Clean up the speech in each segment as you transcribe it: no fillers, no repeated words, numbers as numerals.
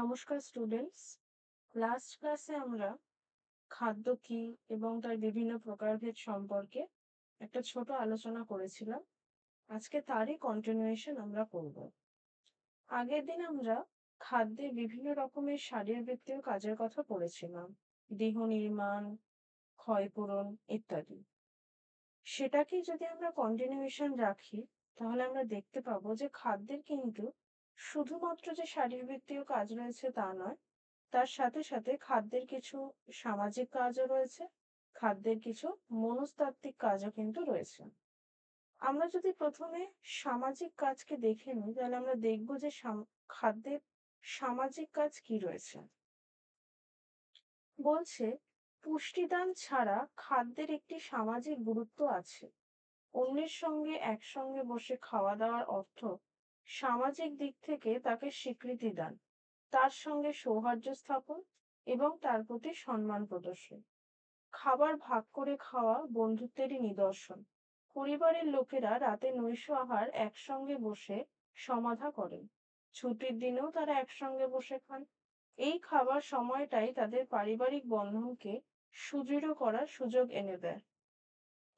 নমস্কার students. Last ক্লাসে আমরা খাদ্য কি এবং তার বিভিন্ন প্রকারভেদ সম্পর্কে একটা ছোট আলোচনা করেছিলাম। আজকে তারই কন্টিনিউয়েশন আমরা করব। আগের দিন আমরা খাদ্যের বিভিন্ন রকমের শারীরবৃত্তীয় কাজের কথা পড়েছিলাম, দেহ নির্মাণ, ক্ষয়পূরণ ইত্যাদি। সেটাকেই যদি আমরা কন্টিনিউয়েশন রাখি, তাহলে আমরা দেখতে পাবো যে খাদ্যের কিন্তু শুধুমাত্র যে শারীরবৃত্তীয় কাজ রয়েছে তা নয়, তার সাথে সাথে খাদ্যের কিছু সামাজিক কাজও রয়েছে, খাদ্যের কিছু মনস্তাত্ত্বিক কাজও কিন্তু রয়েছে। আমরা যদি প্রথমে সামাজিক কাজকে দেখে নিই, তাহলে আমরা দেখব যে খাদ্যের সামাজিক কাজ কি রয়েছে। বলছে, পুষ্টিদান ছাড়া খাদ্যের একটি সামাজিক গুরুত্ব আছে। অন্যের সঙ্গে একসঙ্গে বসে খাওয়া দাওয়ার অর্থ সামাজিক দিক থেকে তাকে স্বীকৃতি দান, তার সঙ্গে সৌহার্দ্য স্থাপন এবং তার প্রতি সম্মান প্রদর্শন। খাবার ভাগ করে খাওয়া বন্ধুত্বেরই নিদর্শন। পরিবারের লোকেরা রাতে নৈশ আহার একসঙ্গে বসে সমাধা করেন। ছুটির দিনেও তারা একসঙ্গে বসে খান। এই খাবার সময়টাই তাদের পারিবারিক বন্ধনকে সুদৃঢ় করার সুযোগ এনে দেয়।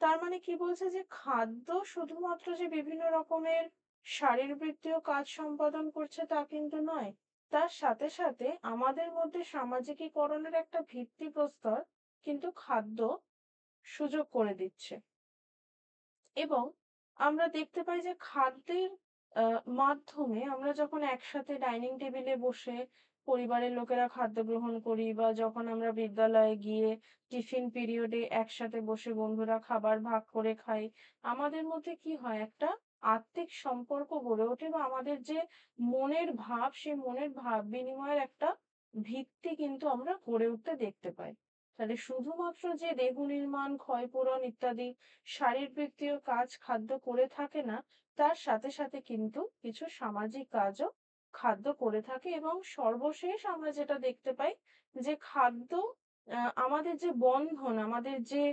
তার মানে কি বলছে যে খাদ্য শুধুমাত্র যে বিভিন্ন রকমের শারীরবৃত্তীয় কাজ সম্পাদন করছে তা কিন্তু নয়। তার সাথে সাথে আমাদের মধ্যে সামাজিকীকরণের একটা ভিত্তিপ্রস্তর কিন্তু খাদ্য সুযোগ করে দিচ্ছে। এবং আমরা দেখতে পাই যে খাদ্যের মাধ্যমে আমরা যখন একসাথে ডাইনিং টেবিলে বসে পরিবারের লোকেরা খাদ্য গ্রহণ করি, বা যখন আমরা বিদ্যালয়ে গিয়ে টিফিন পিরিয়ডে একসাথে বসে বন্ধুরা খাবার ভাগ করে খাই, আমাদের মধ্যে কি হয়, একটা আত্মিক সম্পর্ক গড়ে ওঠে, বা আমাদের যে মনের ভাব, সেই মনের ভাব বিনিময়ের একটা ভিত্তি কিন্তু আমরা গড়ে উঠতে দেখতে পাই। তাহলে শুধুমাত্র যে দেহ নির্মাণ, ক্ষয়পূরণ ইত্যাদি শারীরবৃত্তীয় কাজ খাদ্য করে থাকে না, তার সাথে সাথে কিন্তু কিছু সামাজিক কাজও খাদ্য করে থাকে। এবং সর্বশেষ আমরা যেটা দেখতে পাই, যে খাদ্য আমাদের যে বন্ধন, আমাদের যে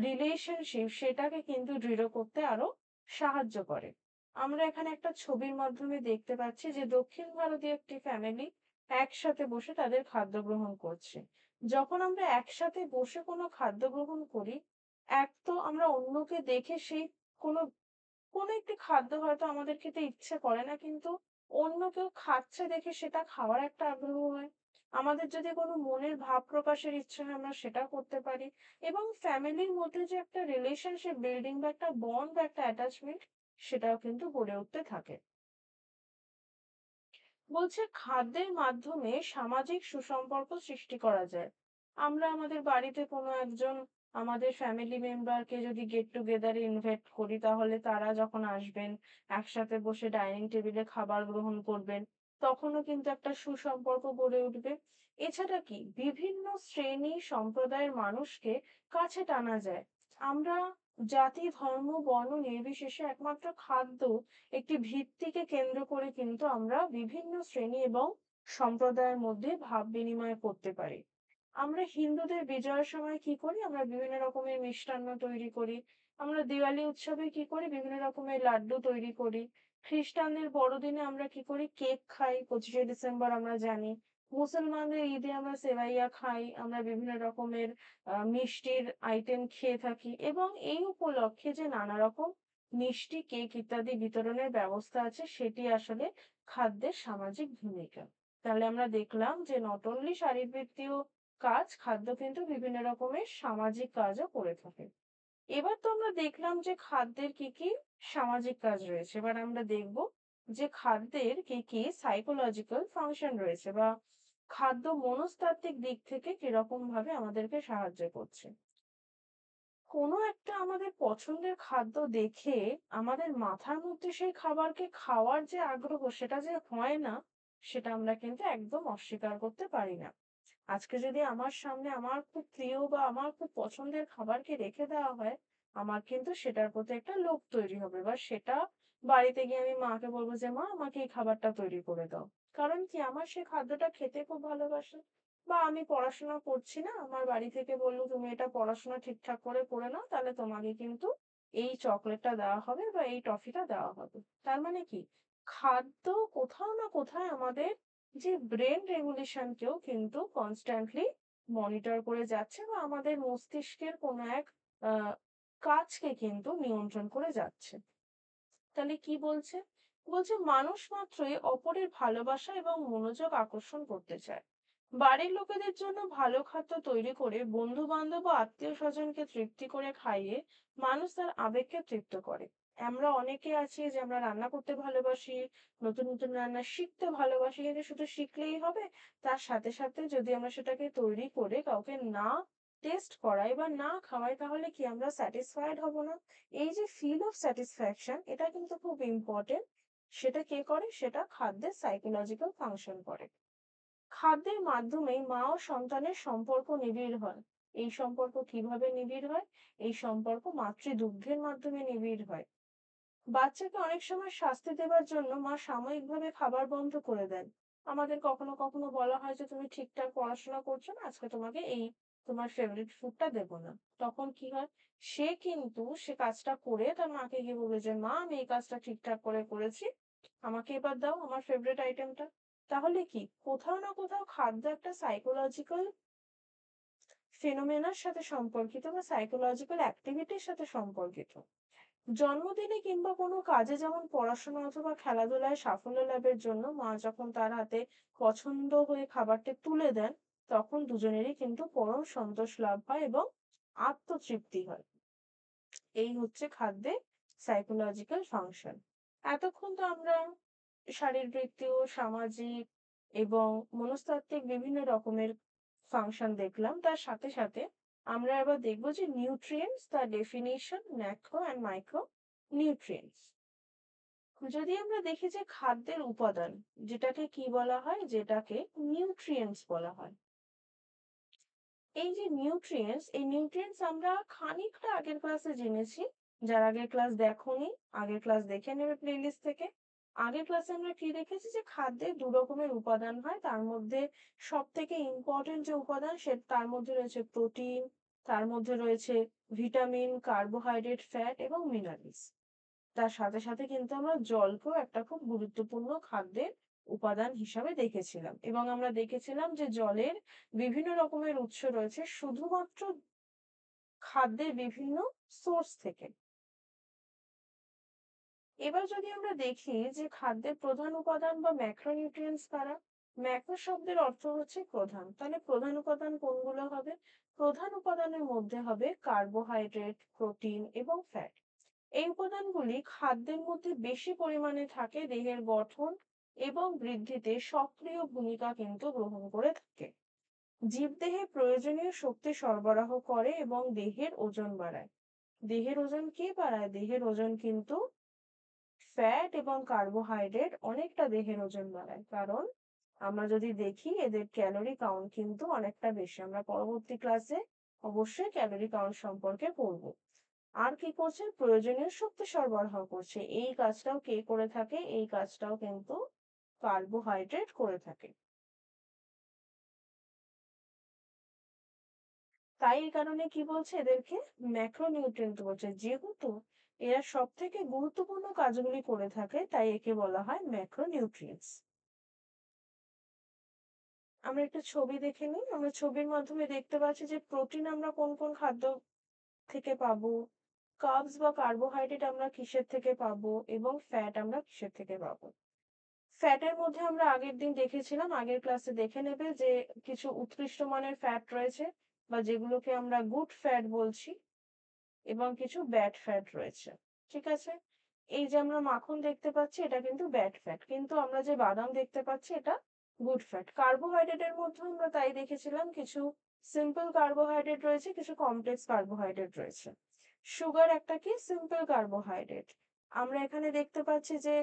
রিলেশনশিপ, সেটাকে কিন্তু দৃঢ় করতে আরো সাহায্য করে। আমরা এখানে একটা ছবির মাধ্যমে দেখতে পাচ্ছি যে দক্ষিণ ভারতীয় একটি ফ্যামিলি একসাথে বসে তাদের খাদ্য গ্রহণ করছে। যখন আমরা একসাথে বসে কোনো খাদ্য গ্রহণ করি, এক তো আমরা অন্যকে দেখে সেই কোনো কোনো একটি খাদ্য হয়তো আমাদের খেতে ইচ্ছে করে না, কিন্তু অন্য কেউ খাচ্ছে দেখে সেটা খাওয়ার একটা আগ্রহ হয়। আমাদের যদি কোনো মনের ভাব প্রকাশের ইচ্ছে হয়, আমরা সেটা করতে পারি। এবং ফ্যামিলির মধ্যে যে একটা রিলেশনশিপ বিল্ডিং বা একটা বন্ড বা একটা অ্যাটাচমেন্ট, সেটাও কিন্তু গড়ে উঠতে থাকে। বলছে, খাদ্যের মাধ্যমে সামাজিক সুসম্পর্ক সৃষ্টি করা যায়। আমরা আমাদের বাড়িতে কোনো একজন আমাদের ফ্যামিলি মেম্বারকে যদি গেট টুগেদারে ইনভাইট করি, তাহলে তারা যখন আসবেন, একসাথে বসে ডাইনিং টেবিলে খাবার গ্রহণ করবেন, তখনও কিন্তু একটা সুসম্পর্ক গড়ে উঠবে। এছাড়া কি বিভিন্ন শ্রেণী সম্প্রদায়ের মানুষকে কাছে টানা যায়। আমরা জাতি, ধর্ম, বর্ণ নির্বিশেষে একমাত্র খাদ্য একটি ভিত্তিকে কেন্দ্র করে কিন্তু আমরা বিভিন্ন শ্রেণী এবং সম্প্রদায়ের মধ্যে ভাব বিনিময় করতে পারি। আমরা হিন্দুদের বিজয়ের সময় কি করি? আমরা বিভিন্ন রকমের মিষ্টান্ন তৈরি করি। আমরা দিওয়ালি উৎসবে কি করি? বিভিন্ন রকমের লাড্ডু তৈরি করি। খ্রিস্টানদের বড়দিনে আমরা কি করি? কেক খাই। 25শে ডিসেম্বর আমরা জানি। মুসলমানদের ঈদে আমরা সেমাইয়া খাই। আমরা বিভিন্ন রকমের মিষ্টির আইটেম খেয়ে থাকি, এবং এই উপলক্ষে যে নানা রকম মিষ্টি, কেক ইত্যাদি বিতরণের ব্যবস্থা আছে, সেটি আসলে খাদ্যের সামাজিক ভূমিকা। তাহলে আমরা দেখলাম যে নট অনলি শারীরবৃত্তীয় কাজ, খাদ্য কিন্তু বিভিন্ন রকমের সামাজিক কাজও করে থাকে। এবার তো আমরা দেখলাম যে খাদ্যের কি কি সামাজিক কাজ রয়েছে। এবার আমরা দেখব যে খাদ্যের কি কি সাইকোলজিক্যাল ফাংশন রয়েছে, বা খাদ্য মনস্তাত্ত্বিক দিক থেকে কিরকম ভাবে আমাদেরকে সাহায্য করছে। কোনো একটা আমাদের পছন্দের খাদ্য দেখে আমাদের মাথার মধ্যে সেই খাবারকে খাওয়ার যে আগ্রহ, সেটা যে হয় না, সেটা আমরা কিন্তু একদম অস্বীকার করতে পারি না। আজকে যদি আমার সামনে আমার খুব প্রিয় বা আমার খুব পছন্দের খাবারকে রেখে দেওয়া হয়, আমার কিন্তু সেটার প্রতি একটা লোভ তৈরি হবে, বা সেটা বাড়িতে গিয়ে আমি মাকে বলবো যে মা, আমাকে এই খাবারটা তৈরি করে দাও। কারণ কি, আমার সেই খাদ্যটা খেতে খুব ভালোবাসে। বা আমি পড়াশোনা করছি না, আমার বাড়ি থেকে বললো তুমি এটা পড়াশোনা ঠিকঠাক করে নাও, তাহলে তোমাকে কিন্তু এই চকলেটটা দেওয়া হবে বা এই টফিটা দেওয়া হবে। তার মানে কি, খাদ্য কোথাও না কোথায় আমাদের যে ব্রেন রেগুলেশনকেও কিন্তু কনস্ট্যান্টলি মনিটর করে যাচ্ছে বা আমাদের মস্তিষ্কের কোনো এক আহ, কাজকে কিন্তু নিয়ন্ত্রণ করে যাচ্ছে। তাহলে কি বলছে? বলছে মানুষ মাত্রই অপরের ভালোবাসা এবং মনোযোগ আকর্ষণ করতে চায়। বাড়ির লোকেদের জন্য ভালো খাদ্য তৈরি করে বন্ধু বান্ধব ও আত্মীয় স্বজনকে তৃপ্তি করে খাইয়ে মানুষ তার আবেগকে তৃপ্ত করে। আমরা অনেকে আছি যে আমরা রান্না করতে ভালোবাসি, নতুন নতুন রান্না শিখতে ভালোবাসি, কিন্তু শুধু শিখলেই হবে? তার সাথে সাথে যদি আমরা সেটাকে তৈরি করে কাউকে না টেস্ট করাই বা না খাওয়াই, তাহলে কি আমরা স্যাটিসফাইড হব না? এই যে ফিল অফ স্যাটিসফ্যাকশন, এটা কিন্তু খুব ইম্পর্টেন্ট। সেটা কে করে? সেটা খাদ্যের সাইকোলজিক্যাল ফাংশন করে। খাদ্যের মাধ্যমেই মা ও সন্তানের সম্পর্ক নিবিড় হয়। এই সম্পর্ক কিভাবে নিবিড় হয়? এই সম্পর্ক মাতৃদুগ্ধের মাধ্যমে নিবিড় হয়। বাচ্চাকে অনেক সময় শাস্তি দেবার জন্য মা সাময়িকভাবে খাবার বন্ধ করে দেন। আমাদের কখনো কখনো বলা হয় যে তুমি ঠিকঠাক পড়াশোনা করছো না, আজকে তোমাকে এই তোমার ফেভারিট ফুডটা দেবো না। তখন কি হয়? সে কিন্তু সে কাজটা করে তার মাকে গিয়ে বলবে যে মা আমি এই কাজটা ঠিকঠাক করে করেছি, আমাকে এবার দাও আমার ফেভারিট আইটেমটা। তাহলে কি কোথাও না কোথাও খাদ্য একটা সাইকোলজিক্যাল ফেনোমেনার সাথে সম্পর্কিত বা সাইকোলজিক্যাল অ্যাক্টিভিটির সাথে সম্পর্কিত। জন্মদিনে কিংবা কোনো কাজে যেমন পড়াশোনা অথবা খেলাধুলায় সাফল্য লাভের জন্য মা যখন তার হাতে পছন্দ হয়ে খাবারটি তুলে দেন, তখন দুজনেরই কিন্তু পরম সন্তোষ লাভ হয় এবং আত্মতৃপ্তি হয়। এই হচ্ছে খাদ্যের সাইকোলজিক্যাল ফাংশন। এতক্ষণ তো আমরা শারীরবৃত্তীয়, সামাজিক এবং মনস্তাত্ত্বিক বিভিন্ন রকমের ফাংশন দেখলাম। তার সাথে সাথে আমরা এবার দেখব যে নিউট্রিয়েন্টস, তার definition, macro and micro nutrients. যদি আমরা দেখি যে খাদ্যের উপাদান, যেটাকে কি বলা হয়? যেটাকে নিউট্রিয়েন্টস বলা হয়। এই যে নিউট্রিয়েন্টস, এই নিউট্রিয়েন্টস আমরা খানিকটা আগের ক্লাসে জেনেছি। যারা আগের ক্লাস দেখোনি, আগের ক্লাস দেখে নেবে প্লেলিস্ট থেকে। আগের ক্লাসে আমরা কি দেখেছি? যে খাদ্যে দু রকমের উপাদান হয়। তার মধ্যে সবথেকে ইম্পোর্টেন্ট যে উপাদান তার মধ্যে রয়েছে প্রোটিন, তার মধ্যে রয়েছে ভিটামিন, কার্বোহাইড্রেট, ফ্যাট এবং মিনারেলস। তার সাথে সাথে কিন্তু আমরা জলকেও একটা খুব গুরুত্বপূর্ণ খাদ্যের উপাদান হিসাবে দেখেছিলাম, এবং আমরা দেখেছিলাম যে জলের বিভিন্ন রকমের উৎস রয়েছে শুধুমাত্র খাদ্যের বিভিন্ন সোর্স থেকে। এবার যদি আমরা দেখি যে খাদ্যের প্রধান উপাদান বা ম্যাক্রোনিউট্রিয়েন্টস কারা। ম্যাক্রো শব্দের অর্থ হচ্ছে প্রধান, তাহলে প্রধান উপাদান কোনগুলো হবে? প্রধান উপাদানের মধ্যে হবে কার্বোহাইড্রেট, প্রোটিন এবং ফ্যাট। এই উপাদানগুলি খাদ্যের মধ্যে বেশি পরিমাণে থাকে, দেহের গঠন এবং বৃদ্ধিতে সক্রিয় ভূমিকা কিন্তু গ্রহণ করে থাকে। জীবদেহে প্রয়োজনীয় শক্তি সরবরাহ করে এবং দেহের ওজন বাড়ায়। দেহের ওজন কে বাড়ায়? দেহের ওজন কিন্তু ফ্যাট এবং কার্বোহাইড্রেট অনেকটা দেহের ওজন বাড়ায়, কারণ আমরা যদি দেখি এদের ক্যালোরি কাউন্ট কিন্তু অনেকটা বেশি। আমরা পরবর্তী ক্লাসে অবশ্যই ক্যালোরি কাউন্ট সম্পর্কে পড়বো। আর কি করছে? প্রয়োজনীয় শক্তি সরবরাহ করছে। এই কাজটাও কে করে থাকে? এই কাজটাও কিন্তু কার্বোহাইড্রেট করে থাকে। তাই এই কারণে কি বলছে? এদেরকে ম্যাক্রোনিউট্রিয়েন্ট বলছে। যেহেতু এরা সব থেকে গুরুত্বপূর্ণ কাজগুলি করে থাকে, তাই একে বলা হয় ম্যাক্রোনিউট্রিয়েন্টস। আমরা একটা ছবি দেখে নিই। আমরা ছবির মাধ্যমে দেখতে পাচ্ছি যে প্রোটিন আমরা কোন কোন খাদ্য থেকে পাবো, কার্বস বা কার্বোহাইড্রেট আমরা কিসের থেকে পাবো, এবং ফ্যাট আমরা কিসের থেকে পাবো। ফ্যাটের মধ্যে আমরা আগের দিন দেখেছিলাম, আগের ক্লাসে দেখে নেবে যে কিছু উৎকৃষ্ট মানের ফ্যাট রয়েছে বা যেগুলোকে আমরা গুড ফ্যাট বলছি, এবং কিছু ব্যাড ফ্যাট রয়েছে। ঠিক আছে? এই যে আমরা মাখন দেখতে পাচ্ছি এটা কিন্তু ব্যাড ফ্যাট, কিন্তু আমরা যে বাদাম দেখতে পাচ্ছি এটা গুড ফ্যাট। কার্বোহাইড্রেটের মধ্যে আমরা তাই দেখেছিলাম কিছু সিম্পল কার্বোহাইড্রেট রয়েছে, কিছু কমপ্লেক্স কার্বোহাইড্রেট রয়েছে। সুগার একটা কি সিম্পল কার্বোহাইড্রেট। আমরা এখানে দেখতে পাচ্ছি যে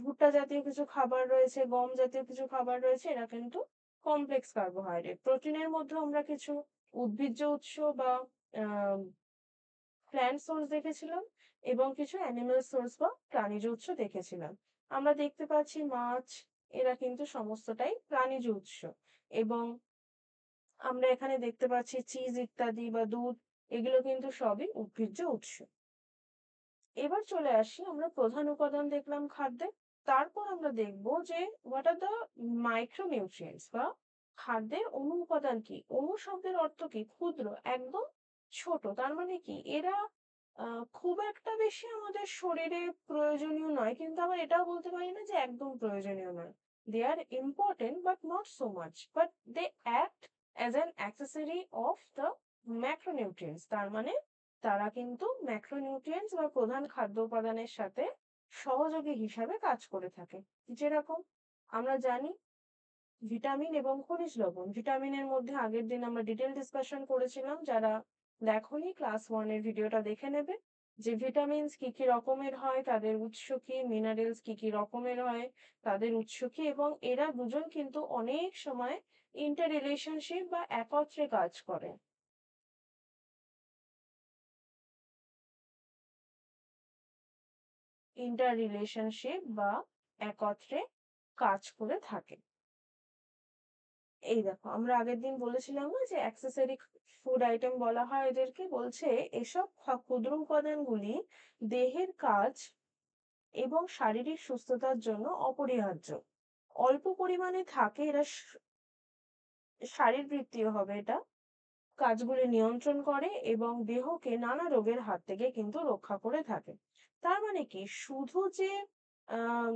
ভুট্টা জাতীয় কিছু খাবার রয়েছে, গম জাতীয় কিছু খাবার রয়েছে, এরা কিন্তু কমপ্লেক্স কার্বোহাইড্রেট। প্রোটিনের মধ্যে আমরা কিছু উদ্ভিজ্জ উৎস বা আহ প্ল্যান্ট সোর্স দেখেছিলাম এবং কিছু অ্যানিমাল সোর্স বা প্রাণীজ উৎস দেখেছিলাম। আমরা দেখতে পাচ্ছি মাছ, এরা কিন্তু সমস্তটাই প্রাণীজ উৎস, এবং আমরা এখানে দেখতে পাচ্ছি চিজ ইত্যাদি বা দুধ, এগুলো কিন্তু সবই উদ্ভিজ্জ উৎস। এবার চলে আসি, আমরা প্রধান উপাদান দেখলাম খাদ্যে। তারপর আমরা দেখব যে হোয়াট আর দ্য মাইক্রোনিউট্রিয়েন্টস বা খাদ্যের অণু উপাদান কি? অণু শব্দের অর্থ কি? ক্ষুদ্র, একদম ছোট। তার মানে কি এরা খুব একটা বেশি আমাদের শরীরে প্রয়োজনীয় নয়, কিন্তু আবার এটাও বলতে পারি না যে একদম প্রয়োজনীয় নয়। They are important but not so much, but they act as an accessory of the macronutrients. তার মানে তারা কিন্তু ম্যাক্রোনিউট্রিয়েন্টস বা প্রধান খাদ্য উপাদানের সাথে সহযোগী হিসাবে কাজ করে থাকে। যেরকম আমরা জানি ভিটামিন এবং খনিজ লবণ। ভিটামিনের মধ্যে আগের দিন আমরা ডিটেইল ডিসকাশন করেছিলাম। যারা দেখোনি ক্লাস 1 এর ভিডিওটা দেখে নেবে। যে ভিটামিনস কি, কি রকমের হয়, তাদের উৎস কি, মিনারেলস কি, কি রকমের হয়, তাদের উৎস কি এবং এরা দুজন কিন্তু অনেক সময় ইন্টার রিলেশনশিপ বা একত্রে কাজ করে। ইন্টার রিলেশনশিপ বা একত্রে কাজ করে থাকে। এই দেখো আমরা আগের দিন বলেছিলাম না যে অ্যাক্সেসরি ফুড আইটেম বলা হয় এদেরকে, বলছে এসব ক্ষুদ্র উপাদানগুলি দেহের কাজ এবং শারীরিক সুস্থতার জন্য অপরিহার্য। অল্প পরিমাণে থাকে এরা শারীরবৃত্তীয় হবে এটা, কাজগুলি নিয়ন্ত্রণ করে এবং দেহকে নানা রোগের হাত থেকে কিন্তু রক্ষা করে থাকে। তার মানে কি শুধু যে আহ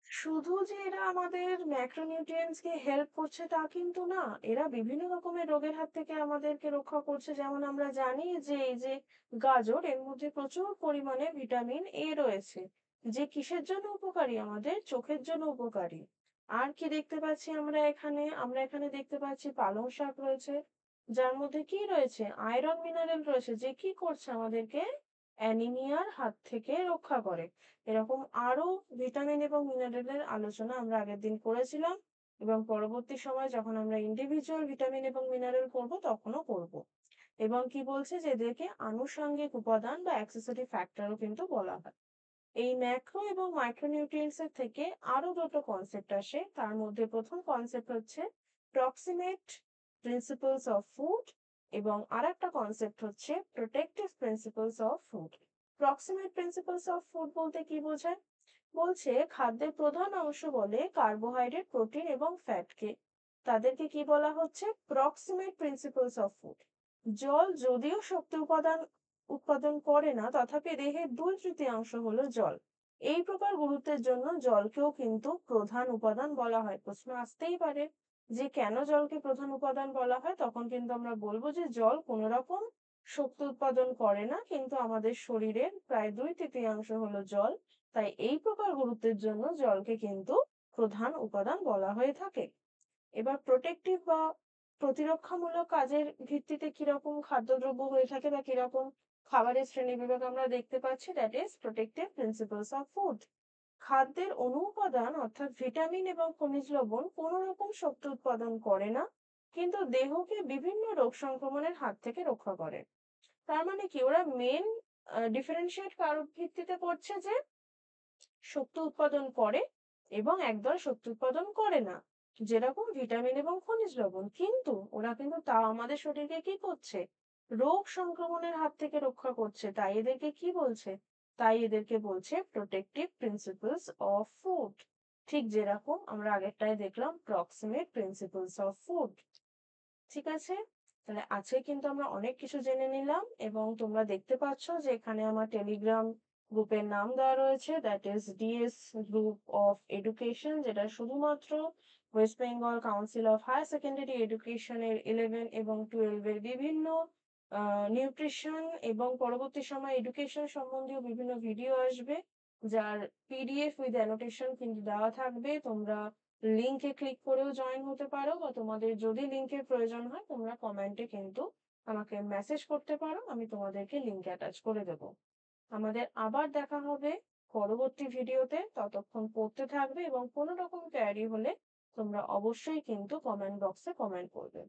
শুধু যে এরা আমাদের ম্যাক্রোনিউট্রিয়েন্টস কে হেল্প করছে তা কিন্তু না। এরা বিভিন্ন রকমের রোগের হাত থেকে আমাদেরকে রক্ষা করছে। যেমন আমরা জানি যে এই যে গাজর এর মধ্যে প্রচুর পরিমাণে ভিটামিন এ রয়েছে। যে কিসের জন্য উপকারী? আমাদের চোখের জন্য উপকারী। আর কি দেখতে পাচ্ছি আমরা এখানে? আমরা এখানে দেখতে পাচ্ছি পালং শাক রয়েছে। যার মধ্যে কি রয়েছে? আয়রন মিনারেল রয়েছে যে কি করছে আমাদেরকে অ্যানিমিয়ার হাত থেকে রক্ষা করে। এরকম আরো ভিটামিন এবং মিনারেলের আলোচনা আমরা আগের দিন করেছিলাম এবং পরবর্তী সময় যখন আমরা ইন্ডিভিজুয়াল ভিটামিন এবং মিনারেল করব তখনও করব। এবং কি বলছে যে এদেরকে আনুষঙ্গিক উপাদান বা অ্যাক্সেসরি ফ্যাক্টরও কিন্তু বলা হয়। এই ম্যাক্রো এবং মাইক্রোনিউট্রিয়েন্টস এর থেকে আরো দুটো কনসেপ্ট আসে। তার মধ্যে প্রথম কনসেপ্ট হচ্ছে প্রক্সিমেট প্রিন্সিপলস অফ ফুড এবং আরেকটা কনসেপ্ট হচ্ছে protective principles of food. Proximate principles of food বলতে কি বোঝায়? বলছে খাদ্যের প্রধান অংশ বলে কার্বোহাইড্রেট, প্রোটিন এবং ফ্যাটকে। তাদেরকে কি বলা হচ্ছে? Proximate principles of food. জল যদিও শক্তি উৎপাদন করে না, তথাপি দেহের 2/3 হলো জল। এই প্রকার গুরুত্বের জন্য জলকেও কিন্তু প্রধান উপাদান বলা হয়। প্রশ্ন আসতেই পারে যে কেন জলকে প্রধান উপাদান বলা হয়? তখন কিন্তু আমরা বলবো যে জল কোনো রকম শক্তি উৎপাদন করে না, কিন্তু আমাদের শরীরের প্রায় 2/3 হলো জল। তাই এই প্রকার গুরুত্বের জন্য জলকে কিন্তু প্রধান উপাদান বলা হয়ে থাকে। এবার প্রোটেক্টিভ বা প্রতিরক্ষামূলক কাজের ভিত্তিতে কিরকম খাদ্যদ্রব্য হয়ে থাকে বা কিরকম খাবারের শ্রেণীবিভাগ আমরা দেখতে পাচ্ছি, that is protective principles of food. খাদ্যের অণু উপাদান অর্থাৎ ভিটামিন এবং খনিজ লবণ কোনো রকম শক্তি উৎপাদন করে না, কিন্তু দেহকে বিভিন্ন রোগ সংক্রমণের হাত থেকে রক্ষা করে। তার মানে কি ওরা মেন ডিফারেন্সিয়েট কার ভিত্তিতে করছে যে শক্তি উৎপাদন করে এবং একদল শক্তি উৎপাদন করে না, যেরকম ভিটামিন এবং খনিজ লবণ, কিন্তু ওরা কিন্তু তাও আমাদের শরীরকে কি করছে? রোগ সংক্রমণের হাত থেকে রক্ষা করছে। তাই এদেরকে কি বলছে? তাই এদেরকে বলছে প্রোটেক্টিভ প্রিন্সিপলস অফ ফুড। ঠিক যেরকম আমরা আগেরটায় দেখলাম প্রক্সিমেট প্রিন্সিপলস অফ ফুড। ঠিক আছে? তাহলে আজকে কিন্তু আমরা অনেক কিছু জেনে নিলাম এবং তোমরা দেখতে পাচ্ছ যে এখানে আমার টেলিগ্রাম গ্রুপের নাম দেওয়া রয়েছে, that is DS group of education, যেটা শুধুমাত্র West Bengal council of higher secondary এডুকেশনের 11 এবং 12 এর বিভিন্ন নিউট্রিশন এবং পরবর্তী সময় এডুকেশন সম্বন্ধীয় বিভিন্ন ভিডিও আসবে, যার পিডিএফ উইথ অ্যানোটেশন কিন্তু দেওয়া থাকবে। তোমরা লিংকে ক্লিক করেও জয়েন হতে পারো বা তোমাদের যদি লিংকের প্রয়োজন হয় তোমরা কমেন্টে কিন্তু আমাকে মেসেজ করতে পারো, আমি তোমাদেরকে লিংক অ্যাটাচ করে দেব। আমাদের আবার দেখা হবে পরবর্তী ভিডিওতে। ততক্ষণ পড়তে থাকবে এবং কোনো রকম কোয়েরি হলে তোমরা অবশ্যই কিন্তু কমেন্ট বক্সে কমেন্ট করবে।